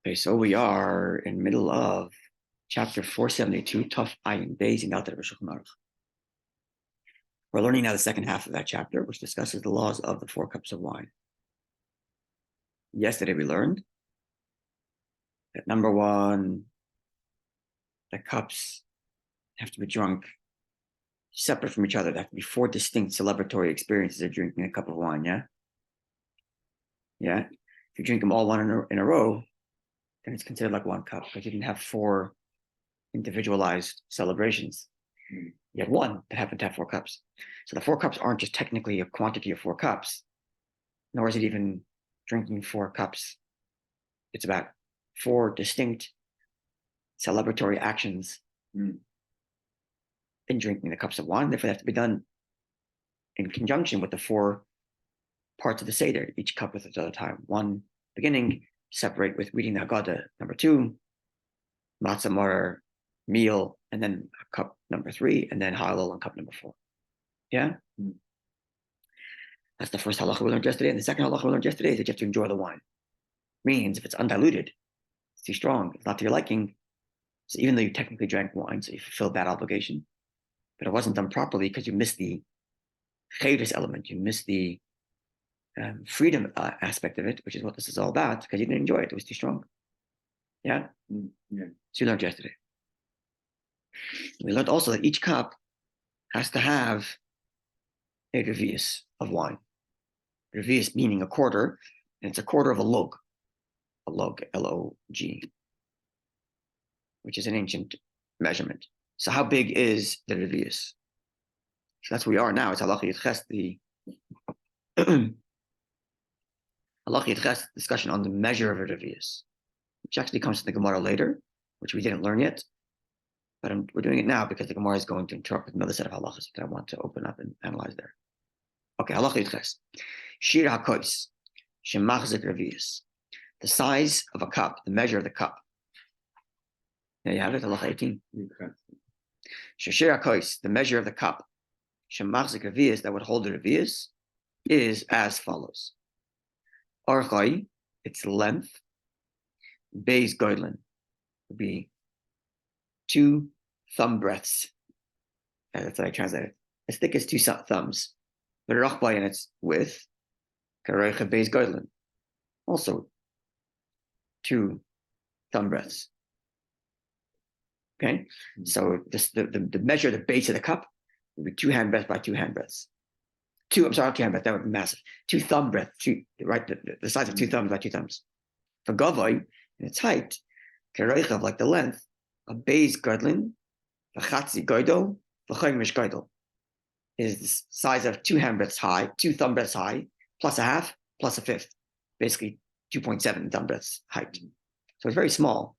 Okay, so we are in middle of chapter 472, Tuf Ayin Beis in Alter Shulchan Aruch. We're learning now the second half of that chapter, which discusses the laws of the 4 cups of wine. Yesterday we learned that number 1, the cups have to be drunk separate from each other. There have to be 4 distinct celebratory experiences of drinking a cup of wine, yeah? Yeah? If you drink them all one in a row, then it's considered like 1 cup because you didn't have 4 individualized celebrations. You have 1 that happened to have 4 cups. So the 4 cups aren't just technically a quantity of 4 cups, nor is it even drinking 4 cups. It's about 4 distinct celebratory actions in drinking the cups of wine. Therefore, they have to be done in conjunction with the 4 parts of the Seder, each cup with its other time. 1 beginning, separate with reading the Haggadah. Number 2, matzah maror, meal, and then cup number 3, and then halal on cup number 4. Yeah? That's the first halacha we learned yesterday. And the second halacha we learned yesterday is that you have to enjoy the wine. Means if it's undiluted, it's too strong, it's not to your liking. So even though you technically drank wine, so you fulfilled that obligation, but it wasn't done properly because you missed the chayris element, you missed the freedom aspect of it, which is what this is all about, because you didn't enjoy it, it was too strong. Yeah? Yeah. So you learned yesterday. We learned also that each cup has to have a revius of wine. Revius meaning a quarter, and it's a quarter of a log, L-O-G, which is an ancient measurement. So how big is the revius? So that's where we are now. It's halacha yitches, the halacha yitches discussion on the measure of a revius, which actually comes to the Gemara later, which we didn't learn yet. But we're doing it now because the Gemara is going to interpret another set of halachas that I want to open up and analyze there. Okay, halacha yitches. Shir hakois, shemachzik revius. The size of a cup, the measure of the cup. There you have it, halacha 18. Shir hakois, the measure of the cup, shemachzik revius, that would hold the revius, is as follows. Orchai, its length, beis goydlin, would be 2 thumb breadths. And that's what I translated. As thick as 2 thumbs. But rachbai in its width, kareicha beis goydlin, also 2 thumb breadths. Okay, so this the measure of the base of the cup would be 2 hand breadths by 2 hand breadths. 2 hand breadths, that would be massive. 2 thumb breadths, right? The size of 2 thumbs by 2 thumbs. For gavai, in its height, kareicha, like the length, a beis goydlin, v'chatzi goydol, v'chomish goydol, is the size of 2 hand breadths high, 2 thumb breadths high, plus a half, plus a fifth, basically 2.7 thumb breadths height. So it's very small.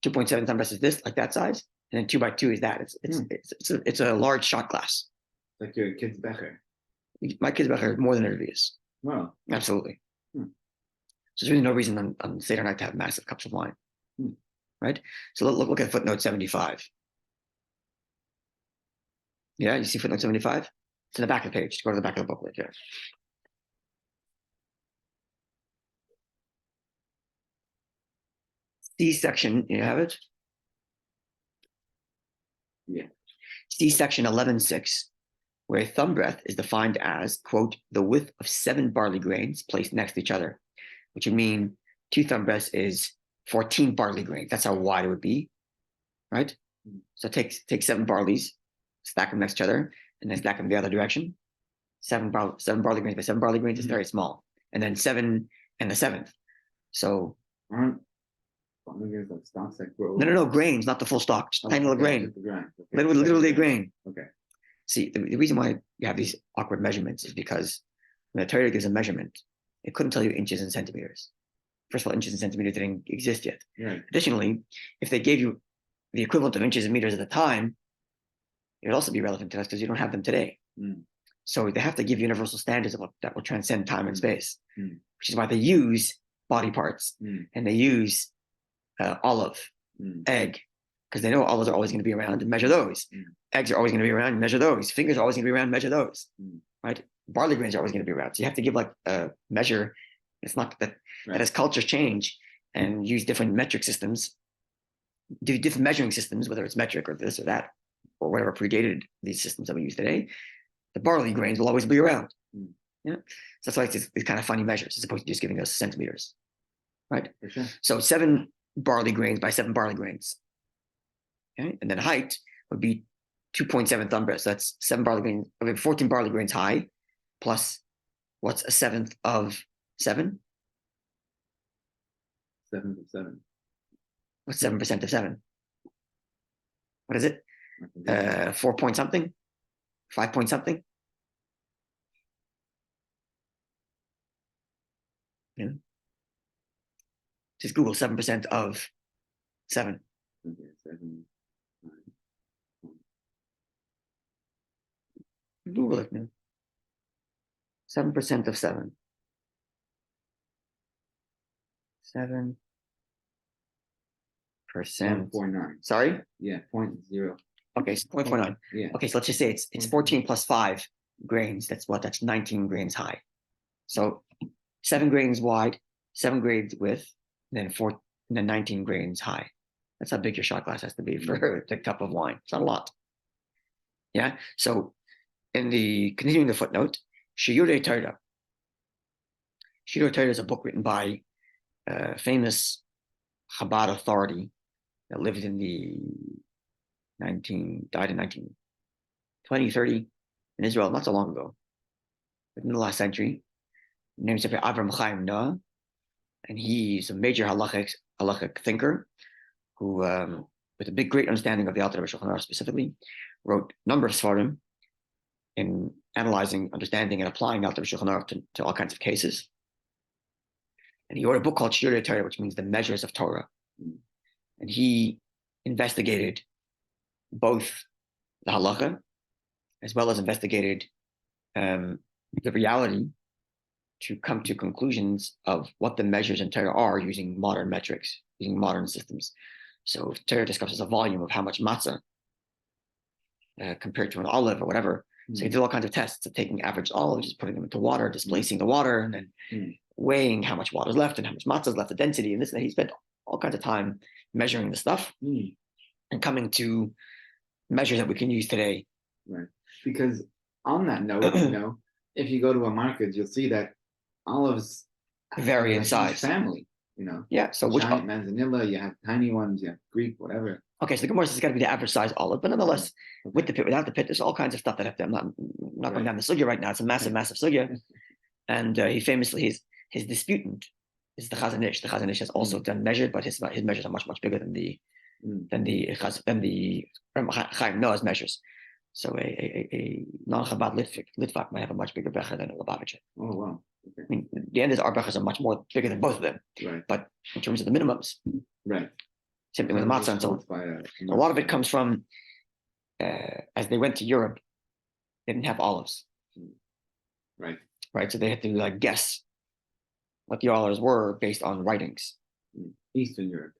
2.7 thumb breadths is this, like that size, and then 2 by 2 is that. It's a large shot glass. Like your kid's becher. My kid's becher is more than it is. Wow. Absolutely. So there's really no reason on Seder night to have massive cups of wine. Right? So look at footnote 75. Yeah, you see footnote 75? It's in the back of the page. Go to the back of the booklet here. C section, you have it? Yeah. C section 11.6, where a thumb breadth is defined as, quote, the width of 7 barley grains placed next to each other, which would mean 2 thumb breadths is 14 barley grains. That's how wide it would be, right? So take 7 barleys, stack them next to each other, and then stack them the other direction. 7 barley grains by 7 barley grains is very small. And then 7 and the 7th. So no, grains, not the full stalk, just tiny little grain. Okay. Literally a grain. Okay. See, the reason why you have these awkward measurements is because when the Torah gives a measurement, it couldn't tell you inches and centimeters. First of all, inches and centimeters didn't exist yet. Right. Additionally, if they gave you the equivalent of inches and meters at the time, it would also be relevant to us because you don't have them today. So they have to give universal standards that will transcend time and space, which is why they use body parts and they use olive, egg, because they know olives are always going to be around and measure those. Eggs are always going to be around and measure those. Fingers are always going to be around and measure those. Right? Barley grains are always going to be around. So you have to give like a measure. It's not that as cultures change and use different metric systems, different measuring systems, whether it's metric or this or that, or whatever predated these systems that we use today, the barley grains will always be around. Yeah, so that's why it's kind of funny measures as opposed to just giving us centimeters, right? For sure. So 7 barley grains by 7 barley grains. Okay, and then height would be 2.7 thumb breadths. So that's 7 barley grains, 14 barley grains high, plus what's a seventh of 7? 7 of 7. What's 7% of 7? What is it? 4 point something? 5 point something? Yeah. Just Google 7% of 7. Okay, 7. Google it, man. 7% of 7. 7%. 0.9. Sorry? Yeah, 0.0. Okay, so 0.49. Yeah. Okay, so let's just say it's 14 plus 5 grains. That's 19 grains high. So 7 grains wide, 7 grains width, and then 19 grains high. That's how big your shot glass has to be for the cup of wine. It's not a lot. Yeah. So continuing the footnote, Shiurei Torah. Shiurei Torah is a book written by a famous Chabad authority that lived in died in 1920, 30 in Israel, not so long ago, but in the last century. His name is Avram Chaim Noah, and he's a major halachic thinker who, with a great understanding of the Alter Rebbe Shulchan Aruch specifically, wrote a number of svarim in analyzing, understanding, and applying Alter Rebbe Shulchan Aruch to all kinds of cases. And he wrote a book called Shiurei Torah, which means the measures of Torah. And he investigated both the halacha as well as investigated the reality to come to conclusions of what the measures in Torah are using modern metrics, using modern systems. So if Torah discusses a volume of how much matzah compared to an olive or whatever, so he did all kinds of tests of taking average olives, just putting them into water, displacing the water, and then weighing how much water is left and how much matzah is left, the density, and this and that. He spent all kinds of time measuring the stuff and coming to measures that we can use today. Right. Because on that note, if you go to a market, you'll see that olives vary in have a size. huge family, Yeah. So which giant manzanilla, you have tiny ones, you have Greek, whatever. Okay, so the Gemara says it's got to be the average size olive, but nonetheless, with the pit, without the pit, there's all kinds of stuff that have to. I'm not going down the sugya right now. It's a massive sugya, and he famously his disputant is the Chazon Ish. The Chazon Ish has also done measured, but his measures are much bigger than the Chaim Noah's measures. So a non-Chabad Litvak might have a much bigger becher than a Lubavitcher. Oh wow! Okay. I mean, the end is our bechers are much more bigger than both of them. Right. But in terms of the minimums, right. Same thing with the matzah and so on. A lot of it comes from as they went to Europe, they didn't have olives. Right. Right. So they had to guess what the olives were based on writings. Eastern Europe.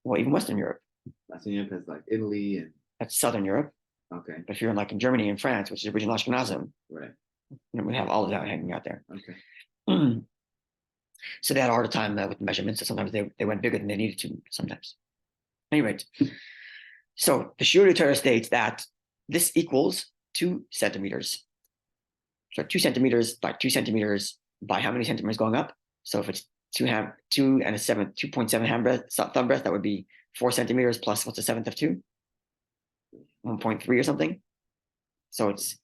Well, even Western Europe. Western Europe has like Italy and that's Southern Europe. Okay. But if you're in Germany and France, which is original Ashkenazim, right. We have olives hanging out there. Okay. So they had a harder time with the measurements. So sometimes they went bigger than they needed to. Sometimes. Anyway, so the Shiurei Torah states that this equals 2 centimeters. So 2 centimeters by 2 centimeters by how many centimeters going up? So if it's 2 and a 2.7 thumb breadth, that would be 4 centimeters plus what's a seventh of 2? 1.3 or something. So it's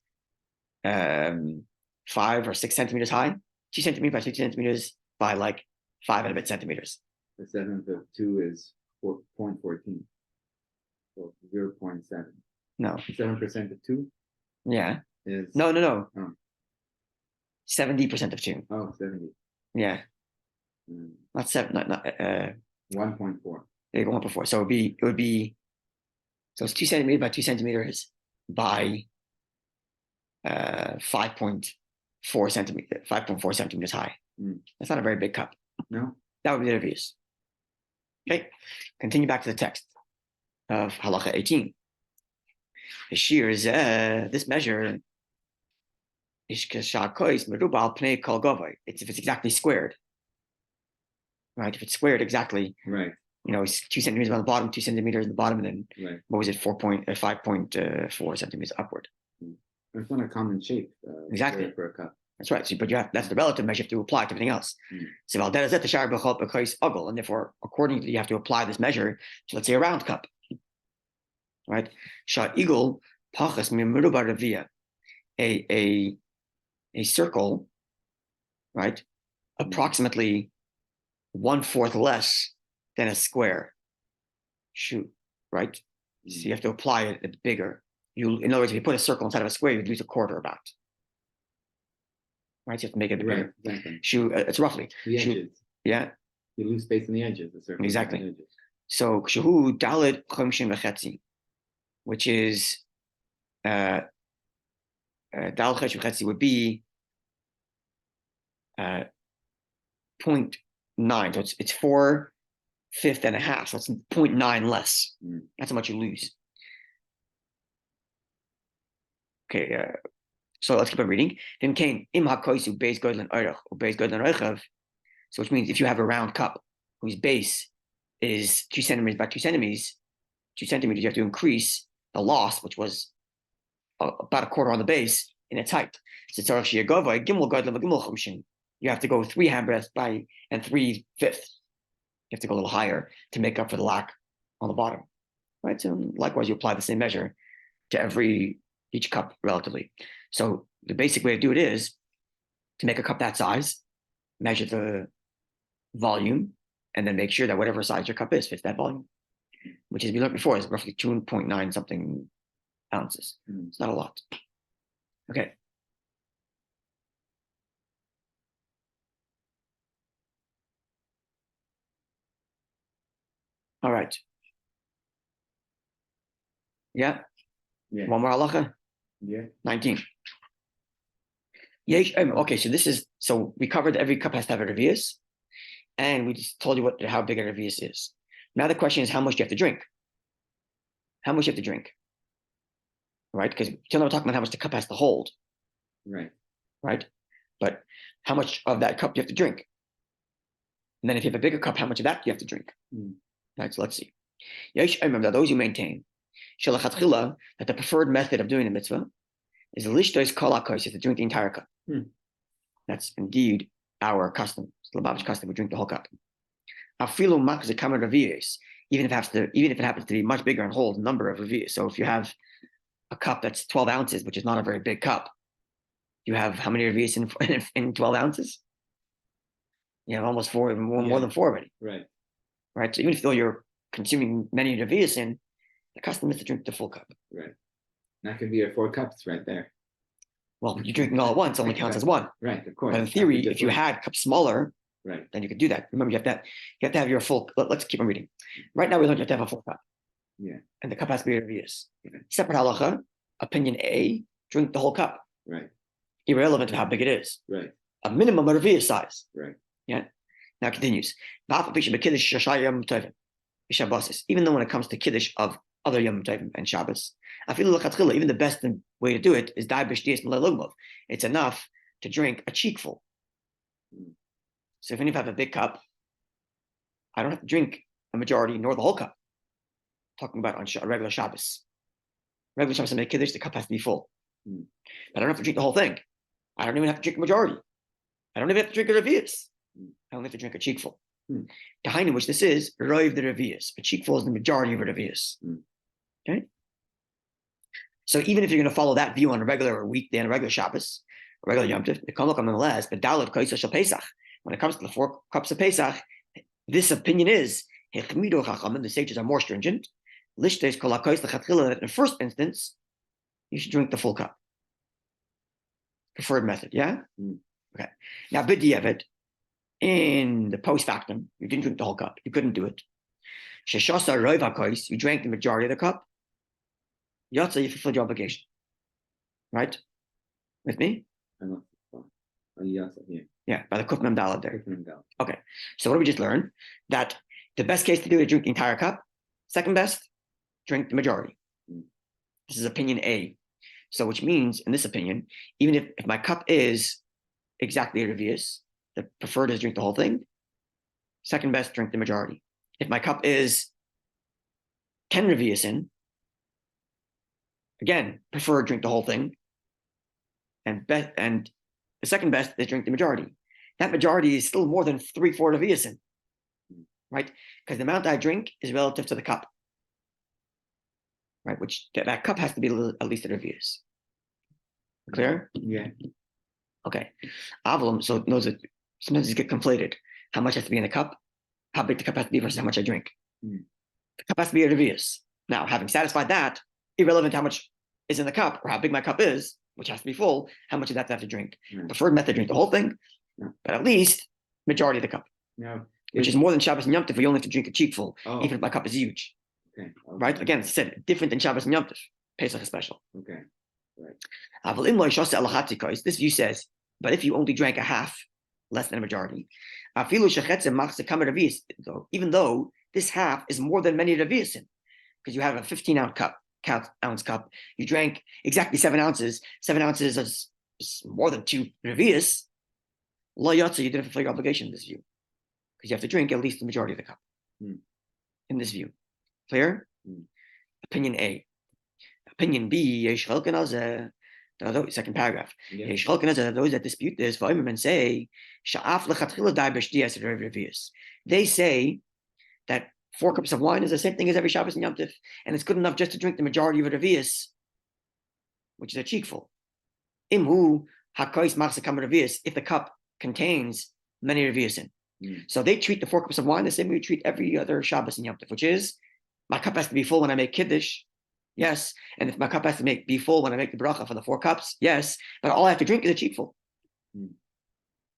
5 or 6 centimeters high. 2 centimeters by 2 centimeters by 5 and a bit centimeters. The seventh of 2 is 4.14. So 0.7. No. 7% of 2? Yeah. Is No. Oh. 70% of 2. Oh, 70. Yeah. Not 7. Not 1.4. There you go, 1.4. So it would be. So it's 2 centimeters by 2 centimeters by 5.4 centimeters high. That's not a very big cup. No. That would be the obvious. Okay. Continue back to the text of Halacha 18. The shear is this measure. It's if it's exactly squared. right? If it's squared exactly, Right. It's 2 centimeters on the bottom, 2 centimeters on the bottom, and then Right. what was it, 5.4 centimeters upward. It's not a common shape. Exactly. For a cup. That's right. So, but that's the relative measure you have to apply to everything else. So, and therefore, accordingly, you have to apply this measure to, let's say, a round cup, right? Shot eagle pachas mimuruba a circle, right? Approximately 1/4 less than a square. Shoot, right? So you have to apply it bigger. In other words, if you put a circle inside of a square, you'd lose a quarter about. Right? So you have to make it bigger. Right, exactly. It's roughly. The edges. Yeah. You lose space in the edges, the circle. Exactly. The edges. So kshahu dalet chomshin v'chetzi, which is dalet chomshin v'chetzi would be 0.9. So it's 4/5 and a half. So it's 0.9 less. That's how much you lose. Okay. So let's keep on reading. Then came im hakoisu beis godlen oirach or beis godlen oichav. So which means if you have a round cup whose base is 2 centimeters by 2 centimeters, you have to increase the loss, which was about a quarter on the base, in its height. So you have to go 3 handbreadths by and 3/5. You have to go a little higher to make up for the lack on the bottom. Right. So likewise, you apply the same measure to each cup relatively. So the basic way to do it is to make a cup that size, measure the volume, and then make sure that whatever size your cup is fits that volume, which, as we learned before, is roughly 2.9 something ounces. It's not a lot. Okay. All right. Yeah. One more halacha. Yeah. 19. Okay, so we covered every cup has to have a revius, and we just told you how big a revius is. Now the question is how much do you have to drink? How much you have to drink? Right? Because till now we're talking about how much the cup has to hold. Right. Right? But how much of that cup do you have to drink? And then if you have a bigger cup, how much of that do you have to drink? Right, so let's see. Remember, those who maintain that the preferred method of doing the mitzvah is lishtois kol hakos, is to drink the entire cup. That's indeed our custom. It's the Lubavitch custom. We drink the whole cup. Afilu makz kamer revius, even if it happens to be much bigger and hold a number of revius. So if you have a cup that's 12 ounces, which is not a very big cup, you have how many revius in 12 ounces? You have almost 4, more than 4 already. Right. Right. So even if though you're consuming many revius in, the custom is to drink the full cup. Right. That could be your 4 cups right there. Well, you're drinking all at once, only counts as one. Right, of course. But in theory, if you had cups smaller, right, then you could do that. Remember, you have to have your full. Let's keep on reading. Right now, we learned you have to have a full cup. Yeah. And the cup has to be revius. Separate halacha, opinion A, drink the whole cup. Right. Irrelevant to how big it is. Right. A minimum of revius size. Right. Yeah. Now it continues. Even though when it comes to kiddush of other Yom Tovim and Shabbos, even the best way to do it is it's enough to drink a cheekful. So if I have a big cup, I don't have to drink a majority nor the whole cup. Talking about on regular Shabbos. Regular Shabbos, I make kiddush, the cup has to be full. But I don't have to drink the whole thing. I don't even have to drink a majority. I don't even have to drink a revius. I only have to drink a cheekful. Behind which this is, roiv the revius. A cheekful is the majority of a revius. Okay? So even if you're going to follow that view on a regular weekday and a regular Shabbos, a regular Yom Tov, the Kolok nonetheless, but Dalet Koisa Shel Pesach, when it comes to the 4 cups of Pesach, this opinion is, the sages are more stringent. Lishtes Kol HaKois L'Chatchila, that in the first instance, you should drink the full cup. Preferred method, yeah? Okay. Now, b'diavad, in the post factum, you didn't drink the whole cup. You couldn't do it. Sheshasa roiv hakois, you drank the majority of the cup. Yotza, you fulfilled your obligation. Right? With me? Yeah, by the Kuf Mem Daled there. Okay. So what did we just learn? That the best case to do is drink the entire cup. Second best, drink the majority. This is opinion A. So which means, in this opinion, even if my cup is exactly a revius, the preferred is drink the whole thing. second best, drink the majority. If my cup is 10 revius in, again, prefer drink the whole thing. And the second best is drink the majority. That majority is still more than 3/4 revius in, right? Because the amount I drink is relative to the cup, right? Which that cup has to be at least a revius. Clear? Yeah. Okay. Avalum, so those are, sometimes these get conflated. How much has to be in the cup? How big the cup has to be versus how much I drink. The cup has to be a revius. Now, having satisfied that, irrelevant how much is in the cup or how big my cup is, which has to be full, how much of that do I have to drink? Preferred method, drink the whole thing, but at least majority of the cup. Which is more than Shabbos and Yom Tov. We only have to drink a cheekful, even if my cup is huge. Right? Again, it's said different than Shabbos and Yom Tov. Pesach is special. Okay. Right. This view says, but if you only drank a half, less than a majority, even though this half is more than many revius, because you have a 15-ounce cup, you drank exactly 7 ounces. 7 ounces is more than 2 revius. Lo yotza, you didn't fulfill your obligation in this view, because you have to drink at least the majority of the cup. In this view, clear? Opinion A. Opinion B. Second paragraph. Those that dispute this, and say, they say that 4 cups of wine is the same thing as every Shabbos and Yom Tov, and it's good enough just to drink the majority of a revius, which is a cheekful. Imhu hakois machzeh kama revius, if the cup contains many revius in. So they treat the 4 cups of wine the same way we treat every other Shabbos and Yom Tov, which is my cup has to be full when I make Kiddush, yes, and if my cup has to be full when I make the bracha for the 4 cups, yes, but all I have to drink is a cheekful,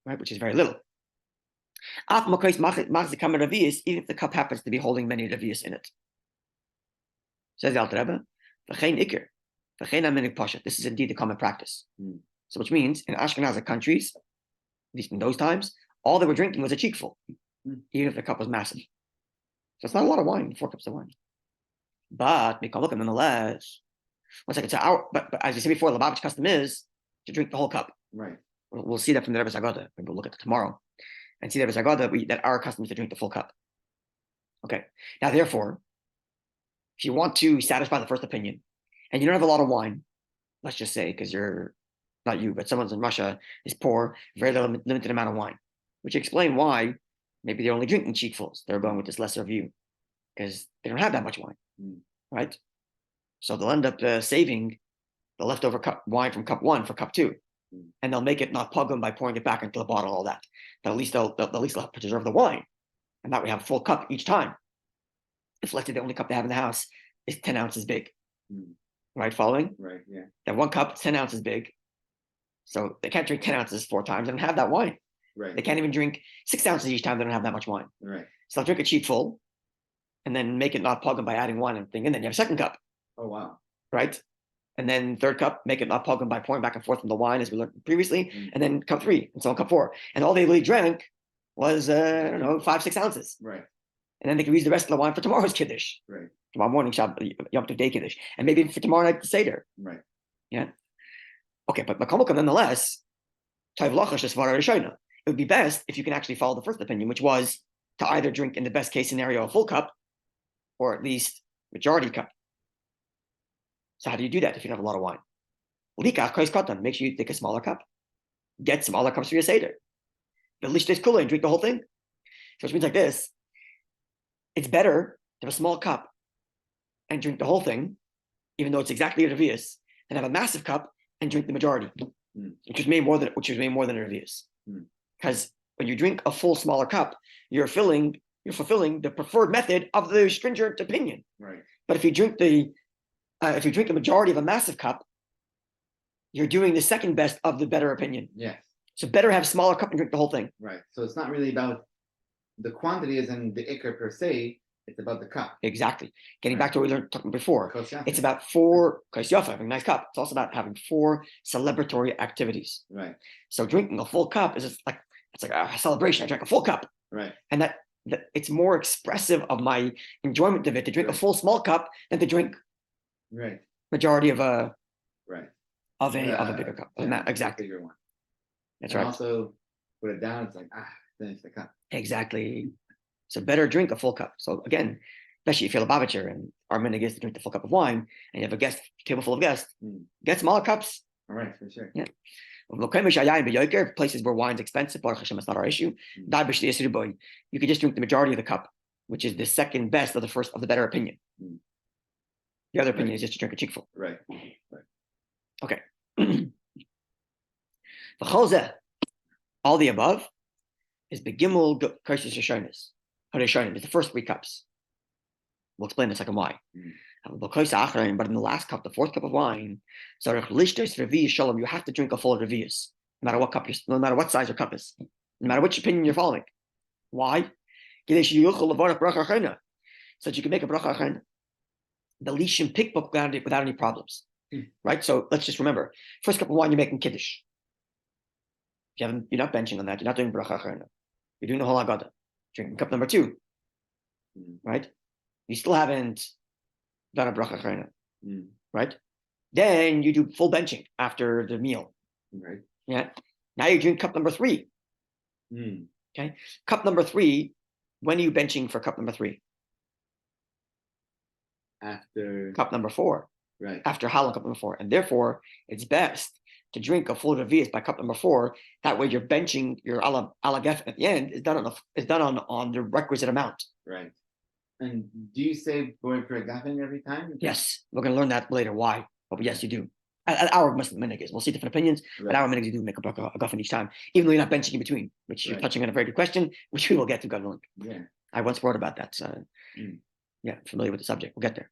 right, which is very little. Even if the cup happens to be holding many revius in it. Says the Alter Rebbe, this is indeed the common practice. So which means in Ashkenazic countries, at least in those times, all they were drinking was a cheekful, even if the cup was massive. So it's not a lot of wine, 4 cups of wine. But nonetheless, one second. So but as you said before, the Lubavitch custom is to drink the whole cup. Right. We'll see that from the Rebbe Zagoda. We'll look at it tomorrow and see that Rebbe Zagoda that our custom is to drink the full cup. Okay. Now, therefore, if you want to satisfy the first opinion, and you don't have a lot of wine, let's just say, because you're not you, but someone's in Russia is poor, very limited amount of wine, which explain why maybe they're only drinking cheekfuls. They're going with this lesser view because they don't have that much wine, right? So they'll end up saving the leftover wine from cup 1 for cup 2, and they'll make it not pogum by pouring it back into the bottle, all that. But at least they'll preserve the wine, and that we have a full cup each time. If let's say the only cup they have in the house is 10 ounces big, right? Following? Right. Yeah. That 1 cup, 10 ounces big. So they can't drink 10 ounces 4 times and have that wine. Right. They can't even drink 6 ounces each time. They don't have that much wine. Right. So they'll drink a cheekful and then make it not pogum by adding wine and thing. And then you have a second cup. Oh, wow. Right. And then third cup, make it not pogum by pouring back and forth from the wine as we learned previously. And then cup 3 and so on, cup 4. And all they really drank was, 5-6 ounces. Right. And then they can use the rest of the wine for tomorrow's Kiddush. Right. Tomorrow morning, Yom Tov Day Kiddush. And maybe for tomorrow night, the Seder. Right. Yeah. Okay, but Makomokam nonetheless, it would be best if you can actually follow the first opinion, which was to either drink in the best case scenario a full cup or at least majority cup. So how do you do that if you don't have a lot of wine? Make sure you take a smaller cup. Get smaller cups for your Seder. At least it's cooler and drink the whole thing. So which means like this. It's better to have a small cup and drink the whole thing, even though it's exactly a revius, than have a massive cup and drink the majority, which is way more than a revius. Because when you drink a full smaller cup, you're fulfilling the preferred method of the stringent opinion. Right. But if you drink the majority of a massive cup, you're doing the second best of the better opinion. Yes. So better have a smaller cup and drink the whole thing. Right. So it's not really about the quantity isn't the ikr per se, it's about the cup. Exactly. Getting back to what we learned talking before. Kos it's about 4 kos yafa, having a nice cup. It's also about having 4 celebratory activities. Right. So drinking a full cup is just like a celebration. I drank a full cup. Right. And that it's more expressive of my enjoyment of it to drink a full small cup than to drink majority of a bigger cup. Exactly. Bigger one. That's and right. Also put it down, it's like finish the cup. Exactly. So better drink a full cup. So again, especially if you're a Lubavitcher and our minhag is to drink the full cup of wine, and you have a table full of guests, get smaller cups. All right, for sure. Yeah. Places where wine's expensive, Baruch Hashem, it's not our issue. You could just drink the majority of the cup, which is the second best of the better opinion. The other opinion is just to drink a cheekful. Right. Okay. All the above is begimul kaisus hashonis. Hadeshonim is the first 3 cups. We'll explain in a second why. But in the last cup, the 4th cup of wine, you have to drink a full revius, no matter what cup no matter what size your cup is, no matter which opinion you're following. Why? So that you can make a bracha achana. The lishim pickbook without any problems. Right? So let's just remember, first cup of wine, you're making kiddush. You're not benching on that. You're not doing bracha achana. You're doing the whole agada. Drinking cup number 2. Right? You still haven't done a bracha achana. Right? Then you do full benching after the meal. Right. Yeah. Now you drink cup number 3. Okay. Cup number 3. When are you benching for cup number 3? After cup number 4. Right. After halal cup number 4. And therefore, it's best to drink a full revius by cup number 4. That way you're benching your alagef at the end is done on the requisite amount. Right. And do you say boy per gaffin every time? Yes. We're going to learn that later why. But yes, you do. At our Muslim minhag is. We'll see different opinions, but our minhag you do make a gaffin each time, even though you're not benching in between, which you're touching on a very good question, which we will get to, God willing. Yeah. I once wrote about that. So, yeah, familiar with the subject. We'll get there.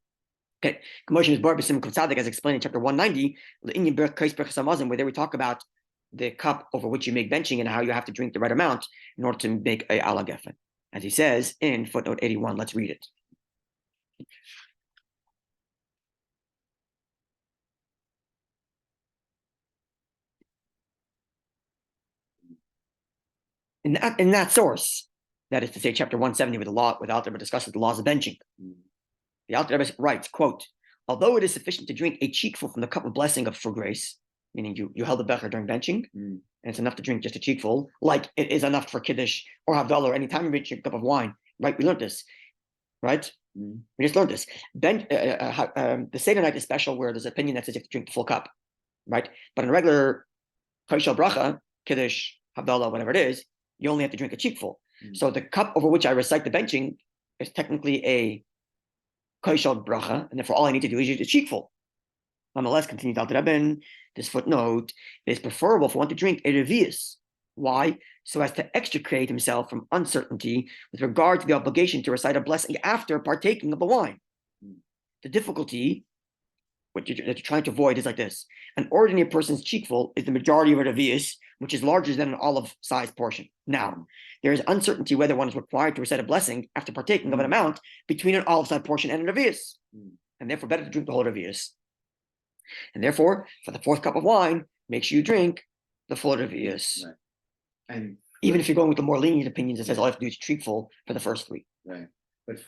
Okay, commotion is brought by Tzadik as explained in chapter 190, where there we talk about the cup over which you make benching and how you have to drink the right amount in order to make a ala geffen. As he says in footnote 81, let's read it. In that source, that is to say, chapter 170, with the Alter Rebbe discusses the laws of benching. The Alter Rebbe writes, quote, although it is sufficient to drink a cheekful from the cup of blessing for grace, meaning you held the becher during benching, and it's enough to drink just a cheekful, like it is enough for kiddush or havdalah or any time you drink a cup of wine, right? We learned this, right? We just learned this. The Seder night is special where there's an opinion that says you have to drink the full cup, right? But in a regular kaishal bracha, kiddush, havdalah, whatever it is, you only have to drink a cheekful. So the cup over which I recite the benching is technically a kaishal bracha, and therefore all I need to do is use a cheekful. Nonetheless, continues Alter Rebbe in this footnote, it is preferable for one to drink a revius. Why? So as to extricate himself from uncertainty with regard to the obligation to recite a blessing after partaking of the wine. The difficulty that you're trying to avoid is like this. An ordinary person's cheekful is the majority of a revius, which is larger than an olive-sized portion. Now, there is uncertainty whether one is required to recite a blessing after partaking of an amount between an olive-sized portion and a revius. And therefore, better to drink the whole revius. And therefore, for the 4th cup of wine, make sure you drink the full revius. Right. And even if you're going with the more lenient opinions, it says all you have to do is cheekful for the first 3. Right. But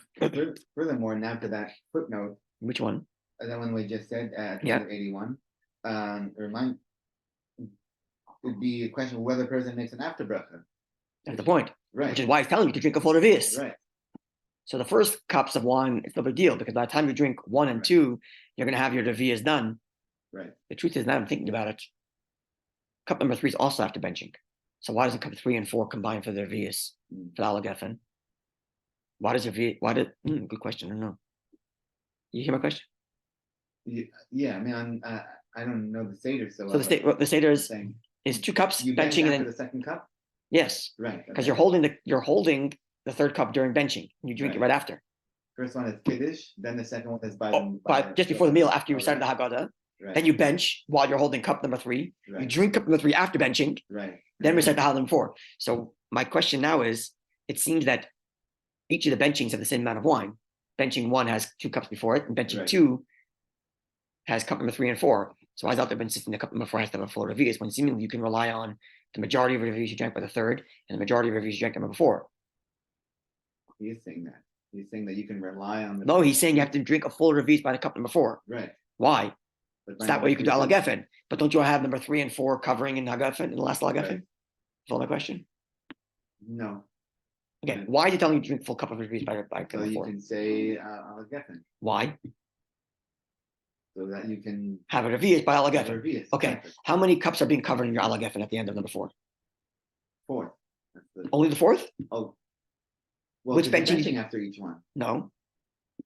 furthermore, now to that footnote. Which one? That one we just said at 81. Would be a question of whether a person makes an after bracha. That's the point. Right. Which is why he's telling you to drink a full revius. Right. So the first cups of wine, it's no big deal because by the time you drink 1 and 2, you're going to have your revius done. Right. The truth is, now I'm thinking about it, cup number 3 is also after benching. So why doesn't cup 3 and 4 combine for the revius, for the alagefen? Why does good question. I don't know. You hear my question? Yeah. I mean, I don't know the Seder so well. So the Seder is 2 cups you benching and then the second cup. Yes. Right. Because you're holding the 3rd cup during benching. And you drink it right after. First one is kiddush, then the second one is by just before the meal after you recited the Haggadah. Right. Then you bench while you're holding cup number 3. Right. You drink cup number 3 after benching. Right. Then recite the Haggadah number 4. So my question now is, it seems that each of the benchings have the same amount of wine. Benching 1 has 2 cups before it, and benching 2 has cup number 3 and 4. So why is out there been insisting that cup number 4 has to have a full revius when seemingly you can rely on the majority of revius you drank by the 3rd and the majority of revius you drank number 4? He is saying that. He's saying that you can rely on. No, he's saying you have to drink a full revius by the cup number 4. Right. Why? So that way you can do alagefen. But don't you have number 3 and 4 covering in hagafen in the last alagefen? That's all my question. No. Okay, why are you telling you to drink full cup of revius by So cup you four? can say al geffen, Why? so that you can Have a revius by al have a geffen. revius. Okay, Exactly. how many cups are being covered in your al geffen at the end of number 4? 4. That's the, Only the 4th? oh, well, Which 'cause you're benching? benching after each one. No,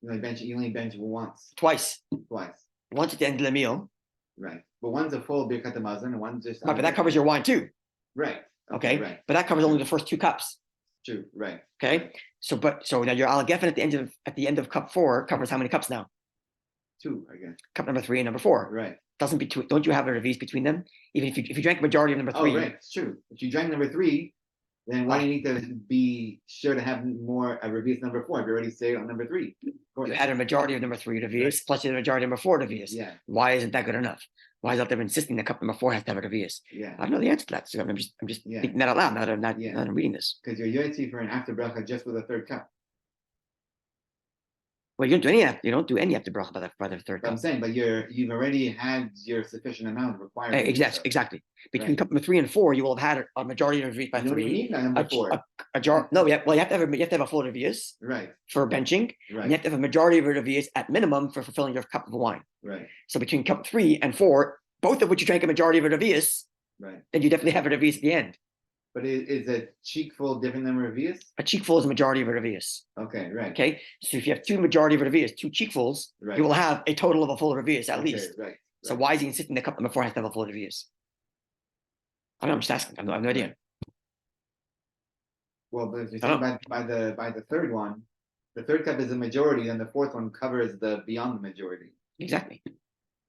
You only bench once, twice. twice, Once at the end of the meal. right? But one's a full birkat hamazon and one's just Right, but that covers your wine too. right. Okay, right. but that covers True. only the first 2 cups. True, right. Okay, Right. so now your al geffen at the end of cup 4 covers how many cups now? 2, I guess. Cup number 3 and number 4. Right. Doesn't between? Don't you have a revius between them? Even if you drank a majority of number 3. Oh, right. It's true. If you drank number 3, then why do you need to be sure to have more a revius number 4? If you already say on number 3. You had a majority of number 3 revius plus you had a majority of number 4 revius. Yeah. Why isn't that good enough? Why is out there insisting that cup number 4 has to have a revius? Yeah. I don't know the answer to that. So I'm just thinking that out loud. Now that I'm reading this. Because you're yotzi for an after bracha just with a 3rd cup. Well, you don't do any after bracha by the 3rd But I'm cup. saying, but you've already had your sufficient amount required. Exactly. Between cup number 3 and 4, you will have had a majority of revius by You don't 3. even need that number 4. A jar. No, yeah. Well, you have to have a full revius. Right. For benching, Right. and you have to have a majority of revius at minimum for fulfilling your cup of wine. Right. So between cup 3 and 4, both of which you drank a majority of revius, right. Then you definitely have a revius at the end. But is a cheekful different than revius? A cheekful is a majority of a revius. Okay, right. Okay, so if you have 2 majority of revius, 2 cheekfuls, right. You will have a total of a full revius at least. Right. So why is he insisting that cup number 4 has to have a full revius? I don't know. I'm just asking. I have no idea. Well, but if you're saying by the 3rd one, the 3rd cup is a majority, and the 4th one covers the beyond the majority. Exactly.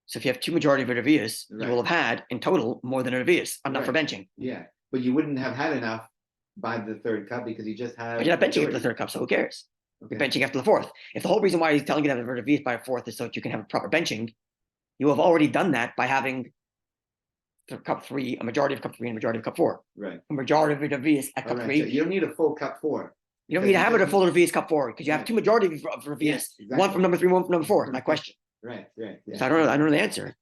So if you have 2 majority of a revius, you will have had in total more than a revius. I'm not for benching. Yeah, but you wouldn't have had enough by the 3rd cup because you just have. But you're not benching after the 3rd cup, so who cares? Okay. You're benching after the 4th. If the whole reason why he's telling you to have a revius by a 4th is so that you can have a proper benching, you have already done that by having cup 3, a majority of cup 3 and a majority of cup 4. Right. A majority of revius at cup 3. So you don't need a full cup 4. You don't need to have it a full revius cup 4 because you have 2 majority of revius. Yeah, exactly. One from number 3, one from number 4. My question. Right. Yeah. So I don't know the answer.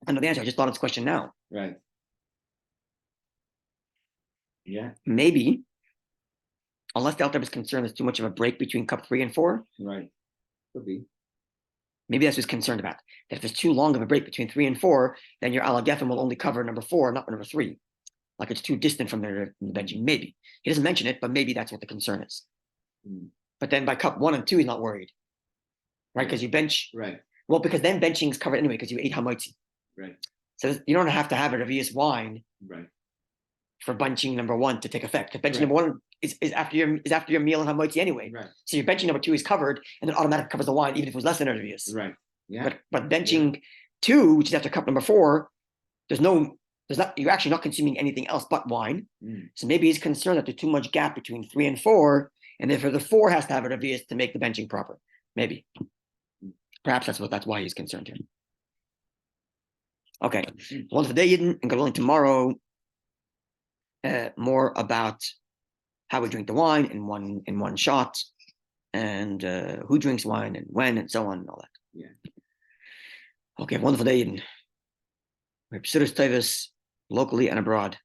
I know the answer. I just thought of this question now. Right. Yeah. Maybe, unless the Alter is concerned there's too much of a break between cup 3 and 4. Right. Could be. Maybe that's what he's concerned about. That if there's too long of a break between 3 and 4, then your al geffen will only cover number 4, not number 3. Like it's too distant from the benching. Maybe. He doesn't mention it, but maybe that's what the concern is. But then by cup 1 and 2, he's not worried. Right? Because you bench. Right. Well, because then benching is covered anyway because you ate hamoitzi. Right. So you don't have to have a revius wine. Right. For benching number 1 to take effect. Because benching number 1 is after your meal and hamoitzi anyway. Right. So your benching number 2 is covered, and then automatically covers the wine, even if it was less than a revius. Right. Yeah. But benching 2, which is after cup number 4, you're actually not consuming anything else but wine. So maybe he's concerned that there's too much gap between 3 and 4, and therefore the 4 has to have a revius to make the benching proper. Maybe. Perhaps that's why he's concerned here. Okay. One for the day, Yidden, and God willing, tomorrow. More about how we drink the wine in one shot, and who drinks wine and when and so on and all that. Yeah. Okay, wonderful day, Eden. We're Psidus Tevis locally and abroad.